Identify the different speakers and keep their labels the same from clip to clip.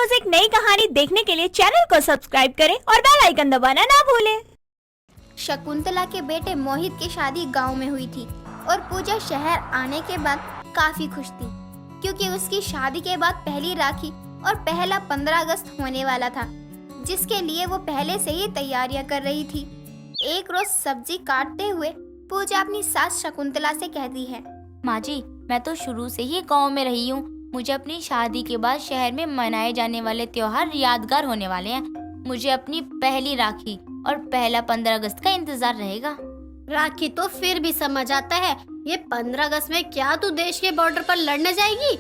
Speaker 1: रोज एक नई कहानी देखने के लिए चैनल को सब्सक्राइब करें और बेल आइकन दबाना ना भूलें।
Speaker 2: शकुंतला के बेटे मोहित की शादी गांव में हुई थी और पूजा शहर आने के बाद काफी खुश थी क्योंकि उसकी शादी के बाद पहली राखी और पहला 15 अगस्त होने वाला था, जिसके लिए वो पहले से ही तैयारियां कर रही थी। एक रोज सब्जी काटते हुए पूजा अपनी सास शकुंतला से कहती है,
Speaker 3: माँ जी, मैं तो शुरू से ही गांव में रही हूँ। मुझे अपनी शादी के बाद शहर में मनाए जाने वाले त्योहार यादगार होने वाले हैं। मुझे अपनी पहली राखी और पहला 15 अगस्त का इंतजार रहेगा।
Speaker 4: राखी तो फिर भी समझ आता है, ये 15 अगस्त में क्या तू देश के बॉर्डर पर लड़ने जाएगी?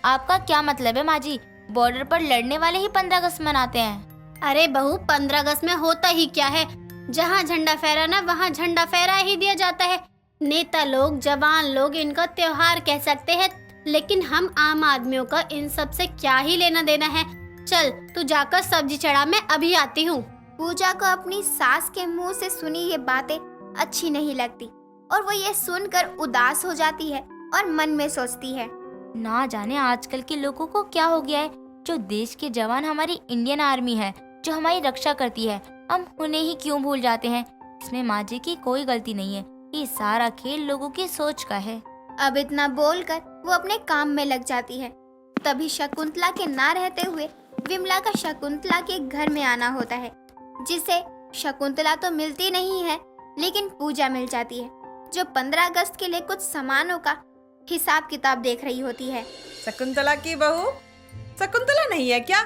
Speaker 3: आपका क्या मतलब है माँ जी? बॉर्डर पर लड़ने वाले ही 15 अगस्त मनाते हैं।
Speaker 4: अरे बहू, 15 अगस्त में होता ही क्या है? जहाँ झंडा फहराना वहाँ झंडा फहरा ही दिया जाता है। नेता लोग, जवान लोग इनका त्योहार कह सकते हैं, लेकिन हम आम आदमियों का इन सब से क्या ही लेना देना है। चल तू जाकर सब्जी चढ़ा, मैं अभी आती हूँ।
Speaker 2: पूजा को अपनी सास के मुंह से सुनी ये बातें अच्छी नहीं लगती और वो ये सुनकर उदास हो जाती है और मन में सोचती है,
Speaker 3: ना जाने आजकल के लोगों को क्या हो गया है। जो देश के जवान हमारी इंडियन आर्मी है, जो हमारी रक्षा करती है, हम उन्हें ही क्यों भूल जाते हैं। इसमें माँ जी की कोई गलती नहीं है, ये सारा खेल लोगों की सोच का है।
Speaker 2: अब इतना बोलकर वो अपने काम में लग जाती है। तभी शकुंतला के ना रहते हुए विमला का शकुंतला के घर में आना होता है, जिसे शकुंतला तो मिलती नहीं है लेकिन पूजा मिल जाती है, जो 15 अगस्त के लिए कुछ सामानों का हिसाब किताब देख रही होती है।
Speaker 5: शकुंतला की बहू, शकुंतला नहीं है क्या?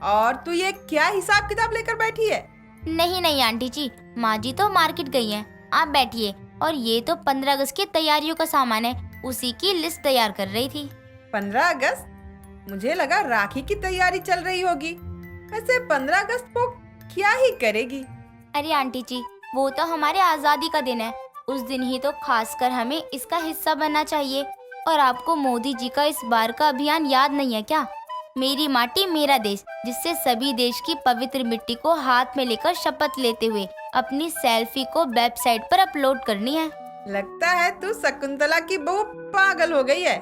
Speaker 5: और तू ये क्या हिसाब किताब लेकर बैठी है?
Speaker 3: नहीं नहीं आंटी जी, माँ जी तो मार्केट गई हैं। आप बैठिए। और ये तो 15 अगस्त की तैयारियों का सामान है, उसी की लिस्ट तैयार कर रही थी।
Speaker 5: 15 अगस्त? मुझे लगा राखी की तैयारी चल रही होगी। वैसे 15 अगस्त को क्या ही करेगी?
Speaker 3: अरे आंटी जी, वो तो हमारे आज़ादी का दिन है। उस दिन ही तो खासकर हमें इसका हिस्सा बनना चाहिए। और आपको मोदी जी का इस बार का अभियान याद नहीं है क्या? मेरी माटी मेरा देश, जिससे सभी देश की पवित्र मिट्टी को हाथ में लेकर शपथ लेते हुए अपनी सेल्फी को वेबसाइट पर अपलोड करनी है।
Speaker 5: लगता है तू शकुंतला की बहू पागल हो गई है।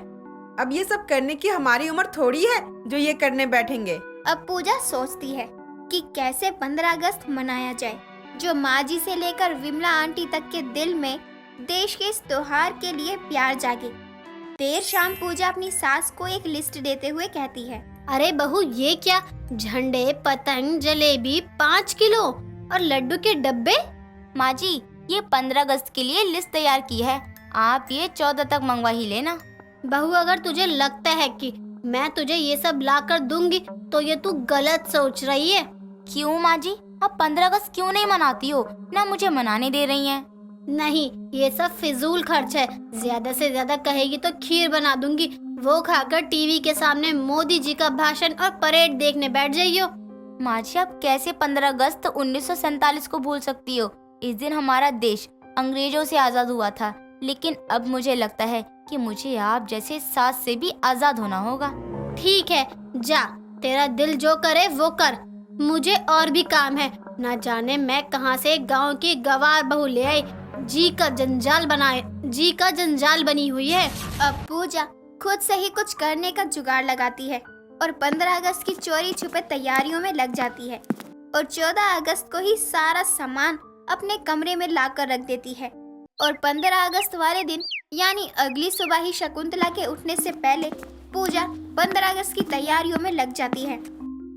Speaker 5: अब ये सब करने की हमारी उम्र थोड़ी है जो ये करने बैठेंगे।
Speaker 2: अब पूजा सोचती है कि कैसे 15 अगस्त मनाया जाए, जो माँ जी से लेकर विमला आंटी तक के दिल में देश के इस त्योहार के लिए प्यार जागे। देर शाम पूजा अपनी सास को एक लिस्ट देते हुए कहती है,
Speaker 4: अरे बहू, ये क्या? झंडे, पतंग, जलेबी 5 किलो और लड्डू के डब्बे।
Speaker 3: माँ जी, ये 15 अगस्त के लिए लिस्ट तैयार की है, आप ये 14 तक मंगवा ही लेना।
Speaker 4: बहू, अगर तुझे लगता है कि मैं तुझे ये सब ला कर दूंगी तो ये तू गलत सोच रही है।
Speaker 3: क्यों माँ जी, आप 15 अगस्त क्यों नहीं मनाती हो? ना मुझे मनाने दे रही हैं।
Speaker 4: नहीं, ये सब फिजूल खर्च है। ज्यादा से ज्यादा कहेगी तो खीर बना दूंगी, वो खाकर टीवी के सामने मोदी जी का भाषण और परेड देखने बैठ जाइयो।
Speaker 3: माँ जी, आप कैसे 15 अगस्त 1947 को भूल सकती हो? इस दिन हमारा देश अंग्रेजों से आजाद हुआ था, लेकिन अब मुझे लगता है कि मुझे आप जैसे सास से भी आजाद होना होगा।
Speaker 4: ठीक है, जा, तेरा दिल जो करे वो कर। मुझे और भी काम है। ना जाने मैं कहां से गांव की गवार बहू ले आई, जी का जंजाल बनी हुई है।
Speaker 2: अब पूजा खुद से ही कुछ करने का जुगाड़ लगाती है और 15 अगस्त की चोरी छुपे तैयारियों में लग जाती है और 14 अगस्त को ही सारा सामान अपने कमरे में लाकर रख देती है। और 15 अगस्त वाले दिन यानी अगली सुबह ही शकुंतला के उठने से पहले पूजा 15 अगस्त की तैयारियों में लग जाती है।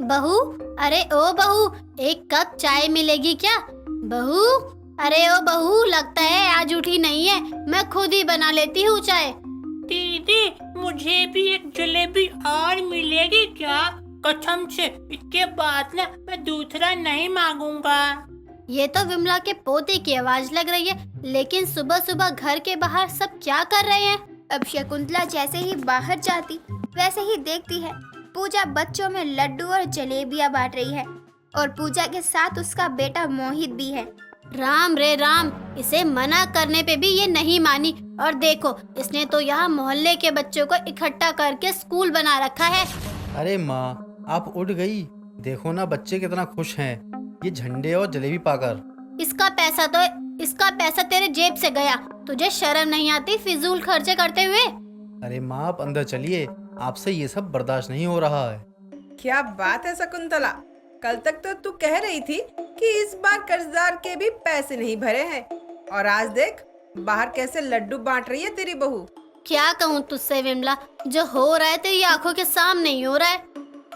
Speaker 4: बहू, अरे ओ बहू, एक कप चाय मिलेगी क्या? बहू, अरे ओ बहू, लगता है आज उठी नहीं है, मैं खुद ही बना लेती हूँ चाय।
Speaker 6: दीदी, मुझे भी एक जलेबी और मिलेगी क्या? कसम से इसके बाद ना मैं दूसरा नहीं मांगूंगा।
Speaker 4: ये तो विमला के पोते की आवाज लग रही है, लेकिन सुबह सुबह घर के बाहर सब क्या कर रहे हैं?
Speaker 2: अब शकुंतला जैसे ही बाहर जाती वैसे ही देखती है पूजा बच्चों में लड्डू और जलेबियां बांट रही है और पूजा के साथ उसका बेटा मोहित भी है।
Speaker 4: राम रे राम, इसे मना करने पे भी ये नहीं मानी। और देखो, इसने तो यहाँ मोहल्ले के बच्चों को इकट्ठा करके स्कूल बना रखा है।
Speaker 7: अरे माँ, आप उठ गई? देखो ना, बच्चे कितना खुश हैं ये झंडे और जलेबी पाकर।
Speaker 4: इसका पैसा तेरे जेब से गया। तुझे शर्म नहीं आती फिजूल खर्चे करते हुए?
Speaker 7: अरे माँ, आप अंदर चलिए, आपसे ये सब बर्दाश्त नहीं हो रहा है।
Speaker 5: क्या बात है शकुंतला, कल तक तो तू कह रही थी कि इस बार कर्जदार के भी पैसे नहीं भरे हैं, और आज देख बाहर कैसे लड्डू बांट रही है तेरी बहू।
Speaker 4: क्या कहूँ तुझसे विमला, जो हो रहा है तेरी आंखों के सामने ही हो रहा है।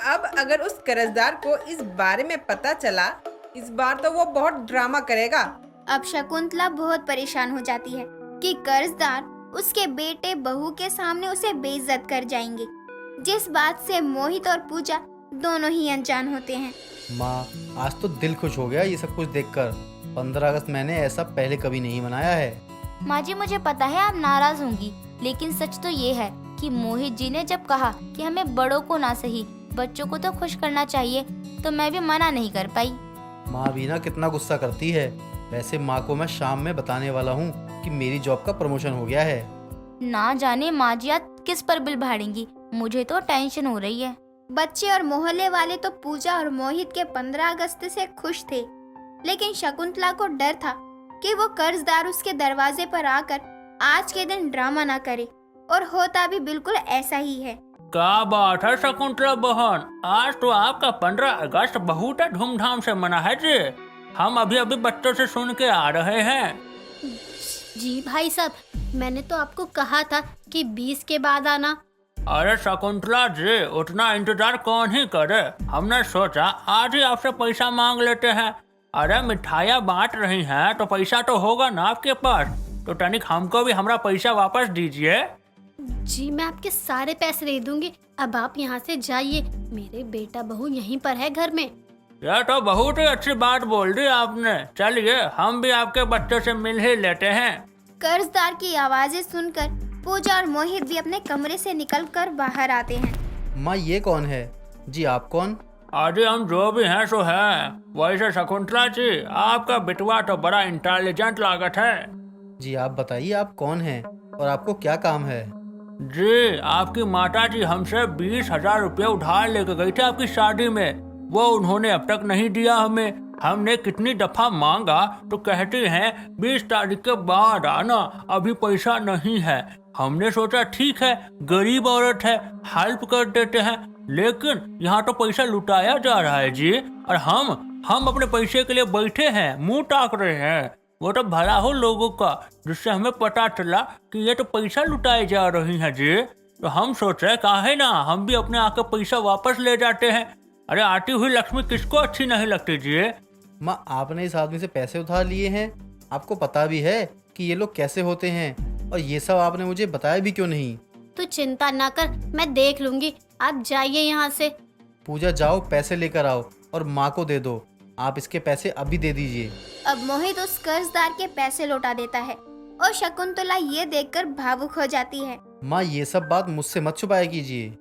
Speaker 5: अब अगर उस कर्जदार को इस बारे में पता चला, इस बार तो वो बहुत ड्रामा करेगा।
Speaker 2: अब शकुंतला बहुत परेशान हो जाती है कि कर्जदार उसके बेटे बहू के सामने उसे बेइज्जत कर जाएंगे, जिस बात से मोहित और पूजा दोनों ही अनजान होते हैं।
Speaker 7: माँ, आज तो दिल खुश हो गया ये सब कुछ देखकर। 15 अगस्त मैंने ऐसा पहले कभी नहीं मनाया है।
Speaker 3: माँ जी, मुझे पता है आप नाराज होंगी, लेकिन सच तो ये है कि मोहित जी ने जब कहा कि हमें बड़ों को ना सही बच्चों को तो खुश करना चाहिए, तो मैं भी मना नहीं कर पाई।
Speaker 7: माँ भी ना कितना गुस्सा करती है। वैसे माँ को मैं शाम में बताने वाला हूँ कि मेरी जॉब का प्रमोशन हो गया है।
Speaker 3: ना जाने माँ जी आज किस पर बिल भाड़ेंगी, मुझे तो टेंशन हो रही है।
Speaker 2: बच्चे और मोहल्ले वाले तो पूजा और मोहित के 15 अगस्त से खुश थे, लेकिन शकुंतला को डर था कि वो कर्जदार उसके दरवाजे पर आकर आज के दिन ड्रामा ना करे, और होता भी बिल्कुल ऐसा ही है।
Speaker 6: क्या बात है शकुंतला बहन, आज तो आपका 15 अगस्त बहुत धूमधाम से मना है जी। हम अभी अभी बच्चों से सुन के आ रहे हैं।
Speaker 4: जी भाई साहब, मैंने तो आपको कहा था कि 20 के बाद आना।
Speaker 6: अरे शकुंतला जी, उतना इंतजार कौन ही करे। हमने सोचा आज ही आपसे पैसा मांग लेते हैं। अरे मिठाइयाँ बांट रही हैं तो पैसा तो होगा ना आपके पास, तो तनिक हमको भी हमारा पैसा वापस दीजिए।
Speaker 4: जी मैं आपके सारे पैसे दे दूंगी, अब आप यहाँ से जाइए। मेरे बेटा बहू यहीं पर है घर में।
Speaker 6: यह तो बहुत ही अच्छी बात बोल दी आपने। चलिए हम भी आपके बच्चों से मिल ही लेते हैं।
Speaker 2: कर्जदार की आवाजें सुनकर पूजा और मोहित भी अपने कमरे से निकलकर बाहर आते हैं।
Speaker 7: माँ, ये कौन है? जी आप कौन?
Speaker 6: अरे हम जो भी हैं सो है। वैसे शकुंतला जी, आपका बिटवा तो बड़ा इंटेलिजेंट लागत है।
Speaker 7: जी आप बताइए, आप कौन हैं और आपको क्या काम है?
Speaker 6: जी, आपकी माता जी हमसे 20,000 रुपये उधार लेके गई थी आपकी शादी में। वो उन्होंने अब तक नहीं दिया हमें। हमने कितनी दफा मांगा तो कहते हैं 20 तारीख के बाद आना, अभी पैसा नहीं है। हमने सोचा ठीक है, गरीब औरत है, हेल्प कर देते हैं, लेकिन यहाँ तो पैसा लुटाया जा रहा है जी। और हम अपने पैसे के लिए बैठे हैं, मुंह ताक रहे हैं। वो तो भला हो लोगों का, जिससे हमें पता चला कि ये तो पैसा लुटाए जा रही हैं जी। तो हम सोच रहे काहे ना हम भी अपने आके पैसा वापस ले जाते हैं। अरे आती हुई लक्ष्मी किसको अच्छी नहीं लगती जी।
Speaker 7: माँ, आपने इस आदमी से पैसे उधार लिए हैं? आपको पता भी है कि ये लोग कैसे होते हैं, और ये सब आपने मुझे बताया भी क्यों नहीं?
Speaker 4: तू चिंता ना कर, मैं देख लूंगी। आप जाइए यहाँ से।
Speaker 7: पूजा, जाओ पैसे लेकर आओ और माँ को दे दो। आप इसके पैसे अभी दे दीजिए।
Speaker 2: अब मोहित उस कर्जदार के पैसे लौटा देता है और शकुंतला ये देखकर भावुक हो जाती है।
Speaker 7: माँ, ये सब बात मुझसे मत छुपाया कीजिए।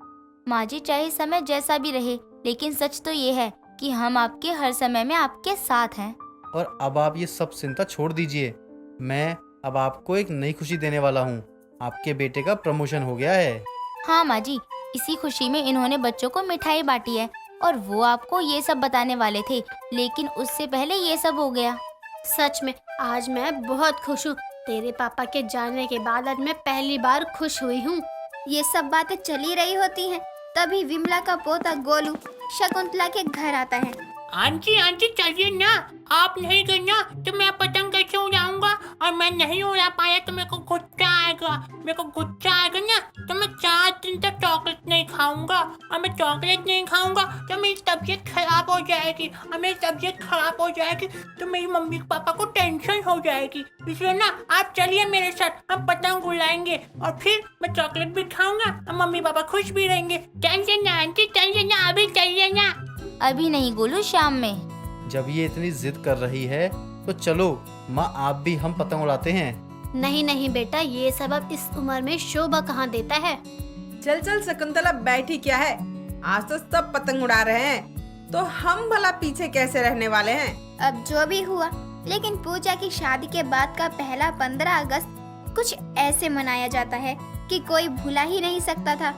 Speaker 3: माँ जी, चाहे समय जैसा भी रहे, लेकिन सच तो ये है कि हम आपके हर समय में आपके साथ हैं।
Speaker 7: और अब आप ये सब चिंता छोड़ दीजिए। मैं अब आपको एक नई खुशी देने वाला हूँ। आपके बेटे का प्रमोशन हो गया है।
Speaker 3: हाँ माँ जी, इसी खुशी में इन्होंने बच्चों को मिठाई बांटी है, और वो आपको ये सब बताने वाले थे, लेकिन उससे पहले ये सब हो गया।
Speaker 4: सच में आज मैं बहुत खुश हूँ। तेरे पापा के जाने के बाद आज मैं पहली बार खुश हुई हूँ।
Speaker 2: ये सब बातें चली रही होती हैं, तभी विमला का पोता गोलू शकुंतला के घर आता है।
Speaker 6: आंटी आंटी चलिए ना, आप नहीं गए ना तो मैं पतंग कैसे उड़ाऊंगा, और मैं नहीं उड़ा पाया तो मेरे को गुस्सा आएगा। ना तो मैं 4 दिन तक चॉकलेट नहीं खाऊंगा, और मैं चॉकलेट नहीं खाऊंगा तो मेरी तबीयत खराब हो जाएगी, और मेरी तबीयत खराब हो जाएगी तो मेरी मम्मी पापा को टेंशन हो जाएगी। इसलिए ना आप चलिए मेरे साथ, हम पतंग उड़ाएंगे और फिर मैं चॉकलेट भी खाऊंगा और मम्मी पापा खुश भी रहेंगे। चलिए ना आंटी, चलिए ना, अभी चलिए ना।
Speaker 3: अभी नहीं गोलू, शाम में।
Speaker 7: जब ये इतनी जिद कर रही है तो चलो माँ, आप भी हम पतंग उड़ाते हैं।
Speaker 4: नहीं नहीं बेटा, ये सब अब इस उम्र में शोभा कहाँ देता है।
Speaker 5: चल चल शकुंतला, बैठी क्या है, आज तो सब पतंग उड़ा रहे हैं, तो हम भला पीछे कैसे रहने वाले हैं।
Speaker 2: अब जो भी हुआ, लेकिन पूजा की शादी के बाद का पहला 15 अगस्त कुछ ऐसे मनाया जाता है कि कोई भुला ही नहीं सकता था।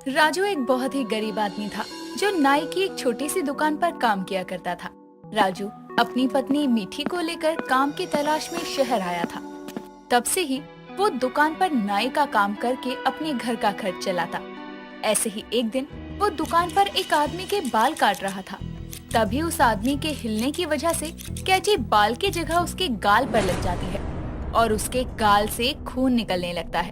Speaker 8: राजू एक बहुत ही गरीब आदमी था जो नाई की एक छोटी सी दुकान पर काम किया करता था। राजू अपनी पत्नी मीठी को लेकर काम की तलाश में शहर आया था। तब से ही वो दुकान पर नाई का काम करके अपने घर का खर्च चलाता। ऐसे ही एक दिन वो दुकान पर एक आदमी के बाल काट रहा था। तभी उस आदमी के हिलने की वजह से कैंची बाल की जगह उसके गाल पर लग जाती है और उसके गाल से खून निकलने लगता है।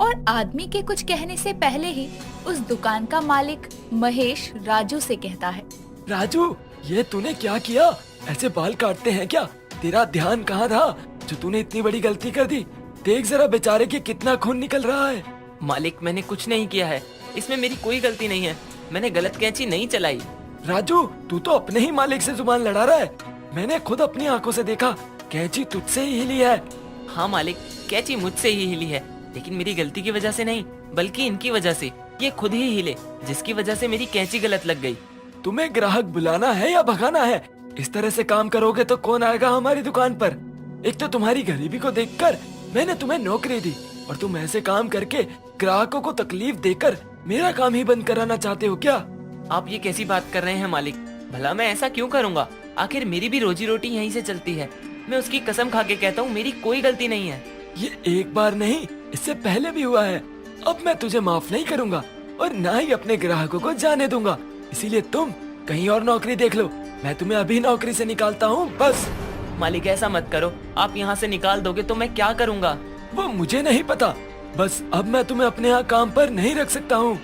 Speaker 8: और आदमी के कुछ कहने से पहले ही उस दुकान का मालिक महेश राजू से कहता है,
Speaker 9: राजू, ये तूने क्या किया? ऐसे बाल काटते हैं क्या? तेरा ध्यान कहाँ था जो तूने इतनी बड़ी गलती कर दी? देख जरा बेचारे के कितना खून निकल रहा है।
Speaker 10: मालिक, मैंने कुछ नहीं किया है, इसमें मेरी कोई गलती नहीं है। मैंने गलत कैंची नहीं चलाई।
Speaker 9: राजू, तू तो अपने ही मालिक से जुबान लड़ा रहा है। मैंने खुद अपनी आंखों से देखा, कैंची तुझसे ही हिली है।
Speaker 10: हाँ मालिक, कैंची मुझसे ही हिली है, लेकिन मेरी गलती की वजह से नहीं, बल्कि इनकी वजह से। ये खुद ही हिले, जिसकी वजह से मेरी कैंची गलत लग गई।
Speaker 9: तुम्हें ग्राहक बुलाना है या भगाना है? इस तरह से काम करोगे तो कौन आएगा हमारी दुकान पर? एक तो तुम्हारी गरीबी को देखकर मैंने तुम्हें नौकरी दी और तुम ऐसे काम करके ग्राहकों को तकलीफ देकर मेरा काम ही बंद कराना चाहते हो क्या?
Speaker 10: आप ये कैसी बात कर रहे हैं मालिक? भला मैं ऐसा क्यों करूँगा? आखिर मेरी भी रोजी रोटी यहीं से चलती है। मैं उसकी कसम खा के कहता हूँ, मेरी कोई गलती नहीं है।
Speaker 9: ये एक बार नहीं, इससे पहले भी हुआ है। अब मैं तुझे माफ नहीं करूँगा और ना ही अपने ग्राहकों को जाने दूंगा। इसीलिए तुम कहीं और नौकरी देख लो। मैं तुम्हें अभी नौकरी से निकालता हूँ, बस।
Speaker 10: मालिक, ऐसा मत करो। आप यहाँ से निकाल दोगे तो मैं क्या करूँगा?
Speaker 9: वो मुझे नहीं पता, बस अब मैं तुम्हें अपने यहाँ काम पर नहीं रख सकता हूँ।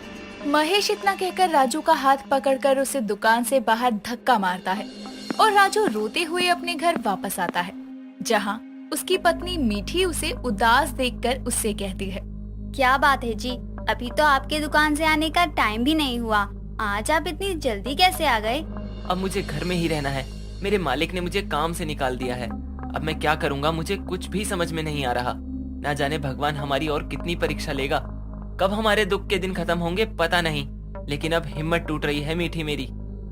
Speaker 8: महेश इतना कहकर राजू का हाथ पकड़कर उसे दुकान से बाहर धक्का मारता है और राजू रोते हुए अपने घर वापस आता है, जहाँ उसकी पत्नी मीठी उसे उदास देखकर उससे कहती है,
Speaker 2: क्या बात है जी, अभी तो आपके दुकान से आने का टाइम भी नहीं हुआ। आज आप इतनी जल्दी कैसे आ गए?
Speaker 10: अब मुझे घर में ही रहना है। मेरे मालिक ने मुझे काम से निकाल दिया है। अब मैं क्या करूँगा, मुझे कुछ भी समझ में नहीं आ रहा। ना जाने भगवान हमारी और कितनी परीक्षा लेगा। कब हमारे दुख के दिन खत्म होंगे पता नहीं, लेकिन अब हिम्मत टूट रही है मीठी मेरी।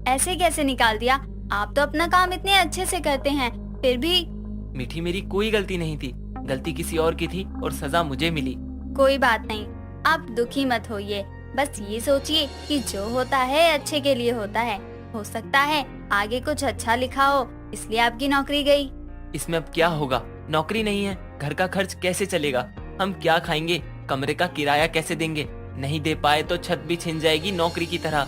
Speaker 2: ऐसे कैसे निकाल दिया? आप तो अपना काम इतने अच्छे से करते हैं, फिर भी।
Speaker 10: मीठी, मेरी कोई गलती नहीं थी, गलती किसी और की थी और सजा मुझे मिली।
Speaker 2: कोई बात नहीं, आप दुखी मत होइए। बस ये सोचिए कि जो होता है अच्छे के लिए होता है। हो सकता है आगे कुछ अच्छा लिखा हो, इसलिए आपकी नौकरी गई।
Speaker 10: इसमें अब क्या होगा? नौकरी नहीं है, घर का खर्च कैसे चलेगा? हम क्या खाएंगे? कमरे का किराया कैसे देंगे? नहीं दे पाए तो छत भी छिन जाएगी नौकरी की तरह।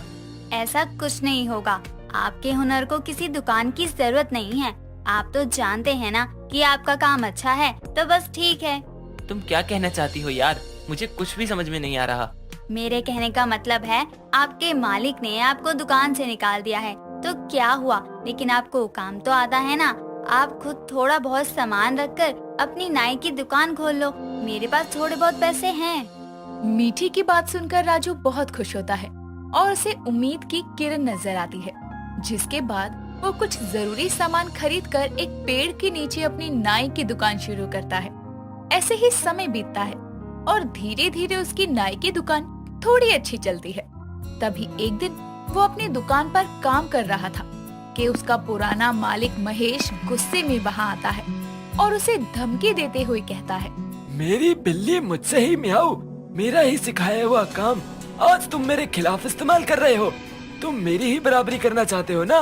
Speaker 2: ऐसा कुछ नहीं होगा। आपके हुनर को किसी दुकान की जरूरत नहीं है। आप तो जानते हैं ना कि आपका काम अच्छा है, तो बस ठीक है।
Speaker 10: तुम क्या कहना चाहती हो यार? मुझे कुछ भी समझ में नहीं आ रहा।
Speaker 2: मेरे कहने का मतलब है, आपके मालिक ने आपको दुकान से निकाल दिया है तो क्या हुआ, लेकिन आपको काम तो आता है ना। आप खुद थोड़ा बहुत सामान रखकर अपनी नाई की दुकान खोल लो। मेरे पास थोड़े बहुत पैसे हैं।
Speaker 8: मीठी की बात सुनकर राजू बहुत खुश होता है और उसे उम्मीद की किरण नजर आती है, जिसके बाद वो कुछ जरूरी सामान खरीदकर एक पेड़ के नीचे अपनी नाई की दुकान शुरू करता है। ऐसे ही समय बीतता है और धीरे धीरे उसकी नाई की दुकान थोड़ी अच्छी चलती है। तभी एक दिन वो अपनी दुकान पर काम कर रहा था कि उसका पुराना मालिक महेश गुस्से में वहाँ आता है और उसे धमकी देते हुए कहता है,
Speaker 9: मेरी बिल्ली मुझसे ही मियाऊ, मेरा ही सिखाया हुआ काम आज तुम मेरे खिलाफ इस्तेमाल कर रहे हो। तुम मेरी ही बराबरी करना चाहते हो ना?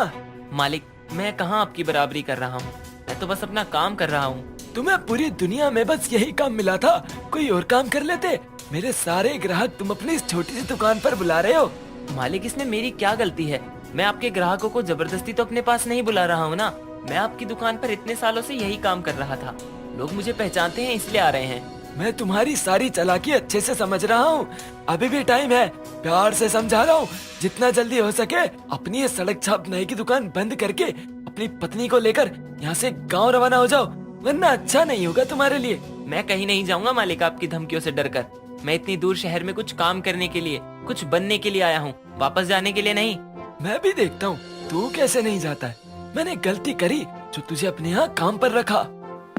Speaker 10: मालिक, मैं कहाँ आपकी बराबरी कर रहा हूँ, मैं तो बस अपना काम कर रहा हूँ।
Speaker 9: तुम्हें पूरी दुनिया में बस यही काम मिला था, कोई और काम कर लेते। मेरे सारे ग्राहक तुम अपनी इस छोटी सी दुकान पर बुला रहे हो।
Speaker 10: मालिक, इसमें मेरी क्या गलती है? मैं आपके ग्राहकों को जबरदस्ती तो अपने पास नहीं बुला रहा हूँ ना। मैं आपकी दुकान पर इतने सालों से यही काम कर रहा था। लोग मुझे पहचानते हैं इसलिए आ रहे हैं।
Speaker 9: मैं तुम्हारी सारी चालाकी अच्छे से समझ रहा हूँ। अभी भी टाइम है, प्यार से समझा रहा हूँ। जितना जल्दी हो सके अपनी ये सड़क छाप नाई की दुकान बंद करके अपनी पत्नी को लेकर यहाँ से गाँव रवाना हो जाओ, वरना अच्छा नहीं होगा तुम्हारे लिए।
Speaker 10: मैं कहीं नहीं जाऊँगा मालिक, आपकी धमकियों से डरकर। मैं इतनी दूर शहर में कुछ काम करने के लिए, कुछ बनने के लिए आया हूँ, वापस जाने के लिए नहीं।
Speaker 9: मैं भी देखता हूँ तू कैसे नहीं जाता है। मैंने गलती करी जो तुझे अपने यहाँ काम पर रखा।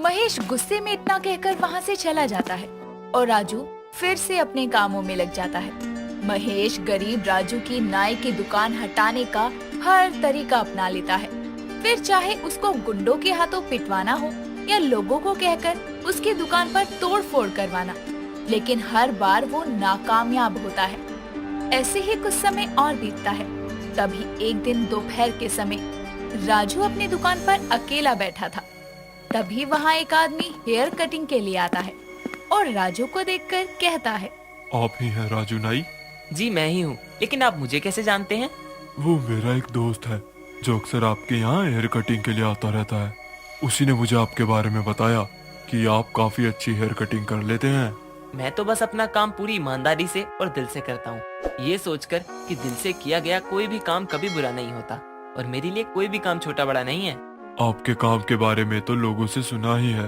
Speaker 8: महेश गुस्से में इतना कहकर वहाँ से चला जाता है और राजू फिर से अपने कामों में लग जाता है। महेश गरीब राजू की नाई की दुकान हटाने का हर तरीका अपना लेता है, फिर चाहे उसको गुंडों के हाथों पिटवाना हो या लोगों को कहकर उसकी दुकान पर तोड़ फोड़ करवाना, लेकिन हर बार वो नाकामयाब होता है। ऐसे ही कुछ समय और बीतता है। तभी एक दिन दोपहर के समय राजू अपनी दुकान पर अकेला बैठा था। तभी वहाँ एक आदमी हेयर कटिंग के लिए आता है और राजू को देखकर कहता है,
Speaker 11: आप ही हैं राजू नाई?
Speaker 10: जी मैं ही हूँ, लेकिन आप मुझे कैसे जानते हैं?
Speaker 9: वो मेरा एक दोस्त है जो अक्सर आपके यहाँ हेयर कटिंग के लिए आता रहता है। उसी ने मुझे आपके बारे में बताया कि आप काफी अच्छी हेयर कटिंग कर लेते हैं।
Speaker 10: मैं तो बस अपना काम पूरी ईमानदारी से और दिल से करता हूँ, ये सोचकर कि दिल से किया गया कोई भी काम कभी बुरा नहीं होता और मेरे लिए कोई भी काम छोटा बड़ा नहीं है।
Speaker 9: आपके काम के बारे में तो लोगों से सुना ही है,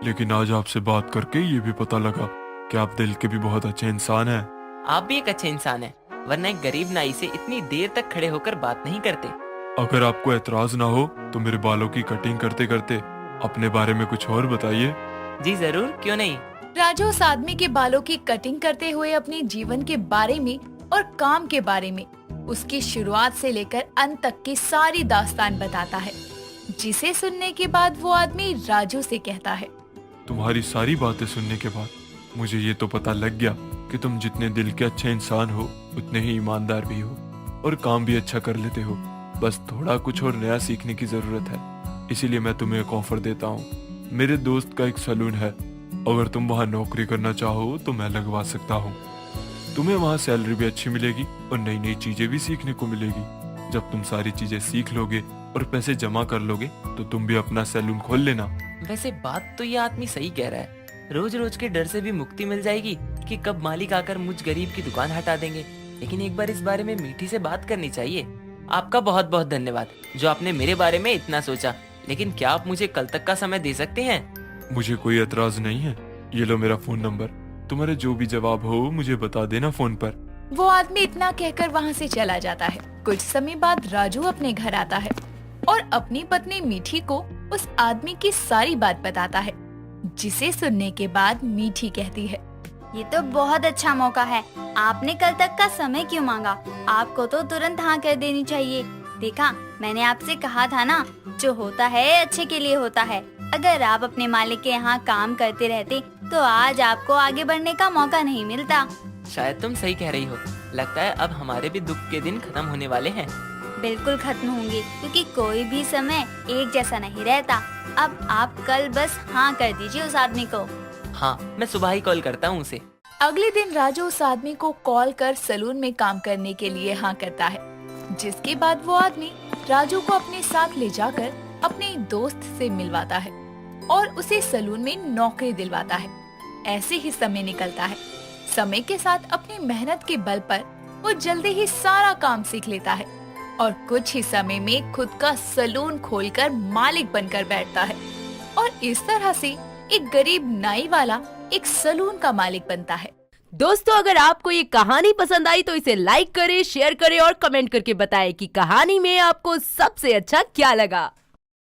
Speaker 9: लेकिन आज आपसे बात करके ये भी पता लगा कि आप दिल के भी बहुत अच्छे इंसान हैं।
Speaker 10: आप भी एक अच्छे इंसान हैं, वरना एक गरीब नाई से इतनी देर तक खड़े होकर बात नहीं करते।
Speaker 9: अगर आपको एतराज ना हो तो मेरे बालों की कटिंग करते करते अपने बारे में कुछ और बताइए।
Speaker 10: जी जरूर, क्यों नहीं।
Speaker 8: राजू उस आदमी के बालों की कटिंग करते हुए अपने जीवन के बारे में और काम के बारे में, उसकी शुरुआत से लेकर अंत तक की सारी दास्तान बताता है, जिसे सुनने के बाद वो आदमी राजू से कहता है,
Speaker 9: तुम्हारी सारी बातें सुनने के बाद मुझे ये तो पता लग गया कि तुम जितने दिल के अच्छे इंसान हो उतने ही ईमानदार भी हो और काम भी अच्छा कर लेते हो। बस थोड़ा कुछ और नया सीखने की जरूरत है, इसीलिए मैं तुम्हें एक ऑफर देता हूँ। मेरे दोस्त का एक सैलून है, अगर तुम वहाँ नौकरी करना चाहो तो मैं लगवा सकता हूँ। तुम्हें वहाँ सैलरी भी अच्छी मिलेगी और नई नई चीजें भी सीखने को मिलेगी। जब तुम सारी चीजें सीख लोगे और पैसे जमा कर लोगे तो तुम भी अपना सैलून खोल लेना।
Speaker 10: वैसे बात तो ये आदमी सही कह रहा है, रोज रोज के डर से भी मुक्ति मिल जाएगी कि कब मालिक आकर मुझ गरीब की दुकान हटा देंगे। लेकिन एक बार इस बारे में मीठी से बात करनी चाहिए। आपका बहुत बहुत धन्यवाद जो आपने मेरे बारे में इतना सोचा, लेकिन क्या आप मुझे कल तक का समय दे सकते हैं?
Speaker 9: मुझे कोई एतराज नहीं है, ये लो मेरा फोन नंबर, तुम्हारे जो भी जवाब हो मुझे बता देना फोन पर।
Speaker 8: वो आदमी इतना कहकर वहाँ से चला जाता है। कुछ समय बाद राजू अपने घर आता है और अपनी पत्नी मीठी को उस आदमी की सारी बात बताता है, जिसे सुनने के बाद मीठी कहती है,
Speaker 2: ये तो बहुत अच्छा मौका है। आपने कल तक का समय क्यों मांगा? आपको तो तुरंत हाँ कर देनी चाहिए। देखा, मैंने आपसे कहा था ना, जो होता है अच्छे के लिए होता है। अगर आप अपने मालिक के यहाँ काम करते रहते तो आज आपको आगे बढ़ने का मौका नहीं मिलता।
Speaker 10: शायद तुम सही कह रही हो, लगता है अब हमारे भी दुख के दिन खत्म होने वाले हैं।
Speaker 2: बिल्कुल खत्म होंगे, क्योंकि कोई भी समय एक जैसा नहीं रहता। अब आप कल बस हाँ कर दीजिए उस आदमी को।
Speaker 10: हाँ, मैं सुबह ही कॉल करता हूँ उसे।
Speaker 8: अगले दिन राजू उस आदमी को कॉल कर सलून में काम करने के लिए हाँ करता है, जिसके बाद वो आदमी राजू को अपने साथ ले जाकर अपने दोस्त से मिलवाता है और उसे सलून में नौकरी दिलवाता है। ऐसे ही समय निकलता है। समय के साथ अपनी मेहनत के बल पर वो जल्दी ही सारा काम सीख लेता है और कुछ ही समय में खुद का सलून खोलकर मालिक बनकर बैठता है और इस तरह से एक गरीब नाई वाला एक सलून का मालिक बनता है।
Speaker 11: दोस्तों, अगर आपको ये कहानी पसंद आई तो इसे लाइक करें, शेयर करें और कमेंट करके बताएं कि कहानी में आपको सबसे अच्छा क्या लगा।